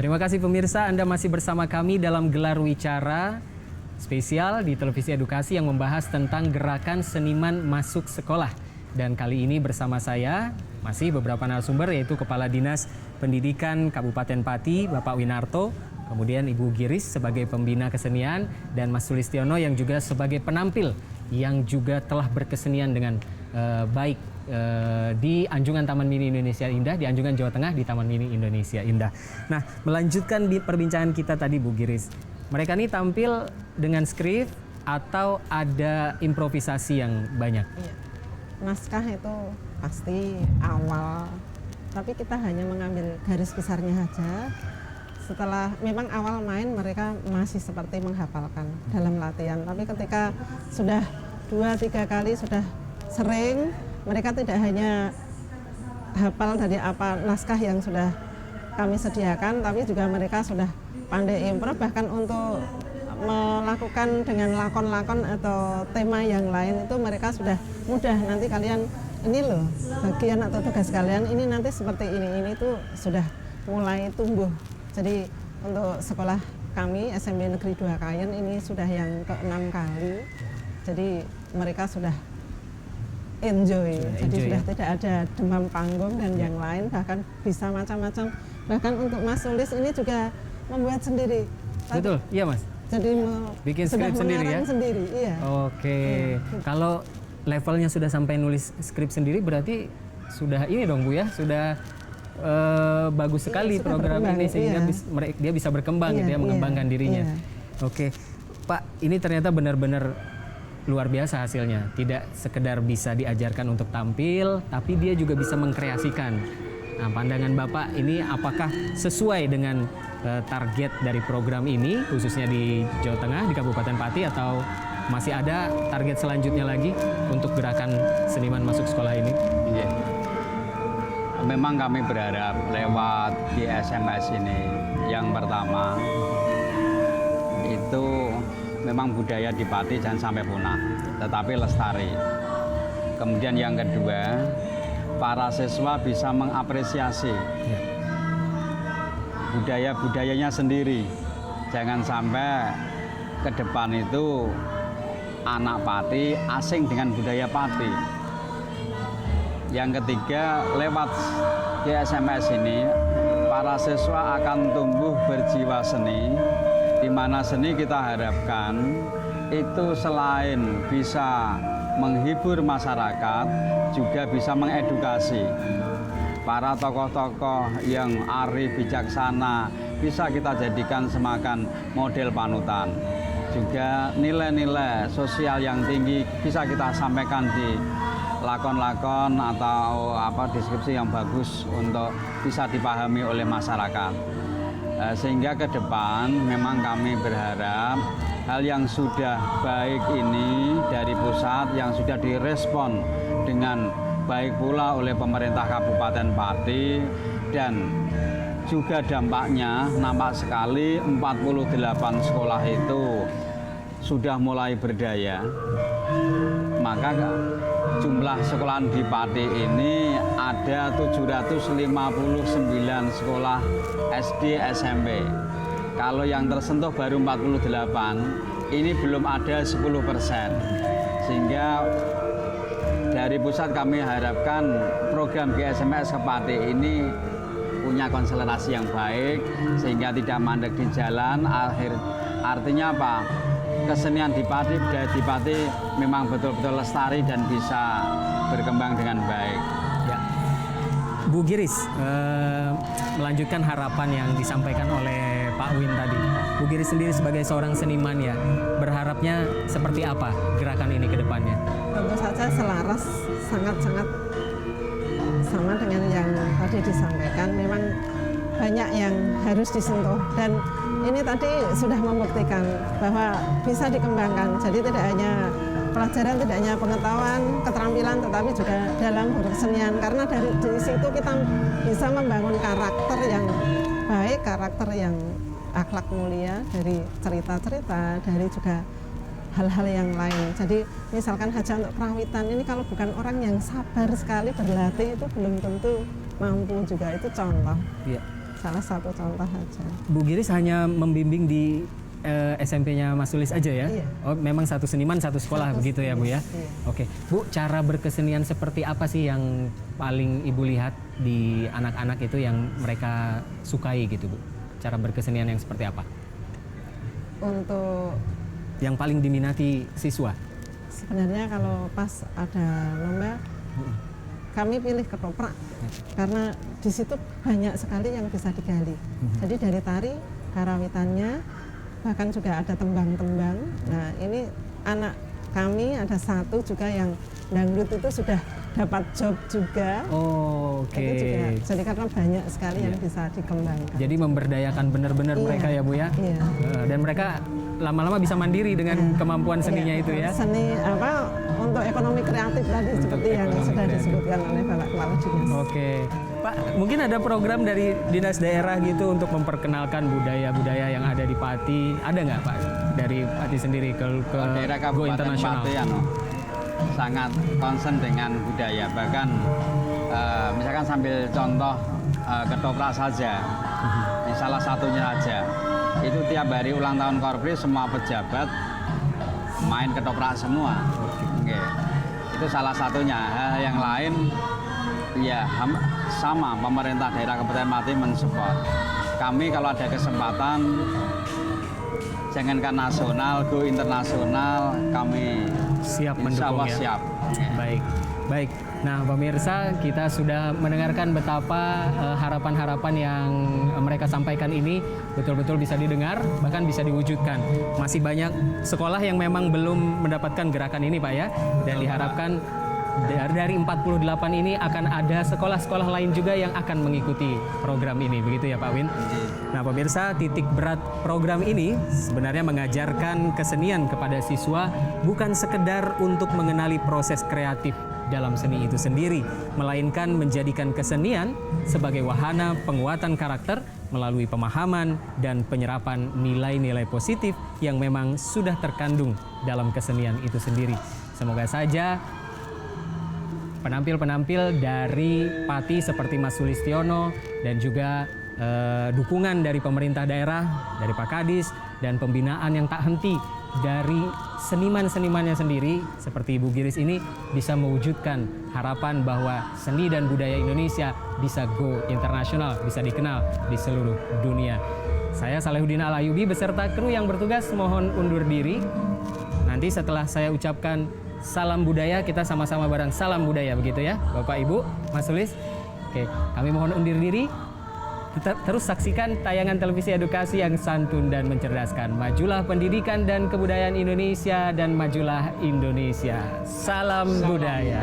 Terima kasih pemirsa, Anda masih bersama kami dalam Gelar Wicara spesial di Televisi Edukasi yang membahas tentang gerakan seniman masuk sekolah. Dan kali ini bersama saya masih beberapa narasumber, yaitu Kepala Dinas Pendidikan Kabupaten Pati, Bapak Winarto, kemudian Ibu Giris sebagai pembina kesenian, dan Mas Sulistiono yang juga sebagai penampil yang juga telah berkesenian dengan baik di Anjungan Taman Mini Indonesia Indah, di Anjungan Jawa Tengah, di Taman Mini Indonesia Indah. Nah, melanjutkan di perbincangan kita tadi, Bu Giris, mereka ini tampil dengan skrip atau ada improvisasi yang banyak? Iya. Naskah itu pasti awal, tapi kita hanya mengambil garis besarnya saja. Setelah memang awal main mereka masih seperti menghafalkan dalam latihan, tapi ketika sudah 2-3 kali sudah sering, mereka tidak hanya hafal dari apa naskah yang sudah kami sediakan, tapi juga mereka sudah pandai improv, bahkan untuk melakukan dengan lakon-lakon atau tema yang lain itu mereka sudah mudah. Nanti kalian ini loh bagian atau tugas kalian ini nanti seperti ini itu sudah mulai tumbuh. Jadi untuk sekolah kami SMP Negeri 2 Kayen ini sudah yang ke-6 kali. Jadi mereka sudah enjoy. Jadi sudah tidak ada demam panggung dan yang lain, bahkan bisa macam-macam. Bahkan untuk Mas Sulis ini juga membuat sendiri. Betul, iya Mas. Jadi bikin skrip sendiri ya? Sendiri, iya. Oke. Kalau levelnya sudah sampai nulis skrip sendiri berarti sudah ini dong Bu ya, sudah bagus sekali program ini sehingga dia bisa berkembang gitu ya, mengembangkan dirinya. Oke. Pak, ini ternyata benar-benar luar biasa hasilnya. Tidak sekedar bisa diajarkan untuk tampil, tapi dia juga bisa mengkreasikan. Nah, pandangan Bapak ini apakah sesuai dengan target dari program ini, khususnya di Jawa Tengah, di Kabupaten Pati, atau masih ada target selanjutnya lagi untuk gerakan seniman masuk sekolah ini? Iya. Memang kami berharap lewat GSMS ini, yang pertama itu memang budaya di Pati jangan sampai punah, tetapi lestari. Kemudian yang kedua, para siswa bisa mengapresiasi budaya-budayanya sendiri. Jangan sampai ke depan itu anak Pati asing dengan budaya Pati. Yang ketiga, lewat GSMS ini, para siswa akan tumbuh berjiwa seni, di mana seni kita harapkan itu selain bisa menghibur masyarakat, juga bisa mengedukasi. Para tokoh-tokoh yang arif bijaksana bisa kita jadikan semakan model panutan. Juga nilai-nilai sosial yang tinggi bisa kita sampaikan di lakon-lakon atau deskripsi yang bagus untuk bisa dipahami oleh masyarakat. Sehingga ke depan memang kami berharap hal yang sudah baik ini dari pusat yang sudah direspon dengan baik pula oleh pemerintah Kabupaten Pati, dan juga dampaknya nampak sekali 48 sekolah itu sudah mulai berdaya. Maka jumlah sekolahan di Pati ini ada 759 sekolah SD SMP. Kalau yang tersentuh baru 48, ini belum ada 10%. Sehingga dari pusat kami harapkan program GSMS ke Pati ini punya konsentrasi yang baik, sehingga tidak mandek di jalan. Artinya apa? Kesenian di Pati, budaya di Pati memang betul-betul lestari dan bisa berkembang dengan baik. Ya. Bu Giris, melanjutkan harapan yang disampaikan oleh Pak Win tadi. Bu Giris sendiri sebagai seorang seniman ya, berharapnya seperti apa gerakan ini ke depannya? Tentu saja selaras, sangat-sangat sama dengan yang tadi disampaikan. Memang banyak yang harus disentuh, dan ini tadi sudah membuktikan bahwa bisa dikembangkan. Jadi tidak hanya pelajaran, tidak hanya pengetahuan, keterampilan, tetapi juga dalam berkesenian. Karena dari situ kita bisa membangun karakter yang baik, karakter yang akhlak mulia, dari cerita-cerita, dari juga hal-hal yang lain. Jadi misalkan hajah untuk perawitan ini, kalau bukan orang yang sabar sekali berlatih itu belum tentu mampu juga. Itu contoh. Iya. salah satu contoh aja. Bu Giris hanya membimbing di SMP-nya Mas Sulis aja ya? Iya. Oh, memang satu seniman satu sekolah begitu ya Bu ya? Iya. Oke, Bu, cara berkesenian seperti apa sih yang paling Ibu lihat di anak-anak itu yang mereka sukai gitu Bu? Cara berkesenian yang seperti apa? Untuk Yang paling diminati siswa? sebenarnya kalau pas ada lomba, kami pilih ketoprak karena di situ banyak sekali yang bisa digali. Jadi dari tari, karawitannya, bahkan juga ada tembang-tembang. Nah ini anak kami ada satu juga yang dangdut itu sudah dapat job juga. Oh, oke. Itu juga, jadi karena banyak sekali yang bisa dikembangkan. Jadi memberdayakan benar-benar Iya. mereka ya Bu ya? Iya. Dan mereka lama-lama bisa mandiri dengan kemampuan seninya Iya, itu ya? Seni apa untuk ekonomi kreatif tadi seperti yang ekonomi sudah kreatif. disebutkan oleh Bapak Kepala Dinas. Oke, Pak, mungkin ada program dari dinas daerah gitu untuk memperkenalkan budaya-budaya yang ada di Pati. Ada nggak Pak dari Pati sendiri ke Daerah Go Kabupaten Internasional? Pati sangat concern dengan budaya, bahkan misalkan sambil contoh ketoprak saja, ini salah satunya saja. Itu tiap hari ulang tahun Korpri semua pejabat main ketoprak semua. Oke. Itu salah satunya. Hal yang lain ya sama pemerintah daerah Kabupaten Pati mensupport. Kami kalau ada kesempatan jangankan nasional, go internasional, kami Siap insya mendukung Allah ya? siap. Baik, baik. Nah, pemirsa, kita sudah mendengarkan betapa harapan-harapan yang mereka sampaikan ini betul-betul bisa didengar, bahkan bisa diwujudkan. Masih banyak sekolah yang memang belum mendapatkan gerakan ini, Pak ya. Dan diharapkan dari 48 ini akan ada sekolah-sekolah lain juga yang akan mengikuti program ini, begitu ya Pak Win? Nah, pemirsa, titik berat program ini sebenarnya mengajarkan kesenian kepada siswa bukan sekedar untuk mengenali proses kreatif dalam seni itu sendiri, melainkan menjadikan kesenian sebagai wahana penguatan karakter melalui pemahaman dan penyerapan nilai-nilai positif yang memang sudah terkandung dalam kesenian itu sendiri. Semoga saja penampil-penampil dari Pati seperti Mas Sulistiono dan juga dukungan dari pemerintah daerah, dari Pak Kadis, dan pembinaan yang tak henti dari seniman-senimannya sendiri seperti Ibu Giris ini bisa mewujudkan harapan bahwa seni dan budaya Indonesia bisa go internasional, bisa dikenal di seluruh dunia. Saya Salehuddin Al-Ayubi beserta kru yang bertugas mohon undur diri. Nanti setelah saya ucapkan salam budaya, kita sama-sama bareng salam budaya, begitu ya Bapak Ibu, Mas Sulis. Oke, kami mohon undur diri. Terus saksikan tayangan televisi edukasi yang santun dan mencerdaskan. Majulah pendidikan dan kebudayaan Indonesia dan majulah Indonesia. Salam budaya.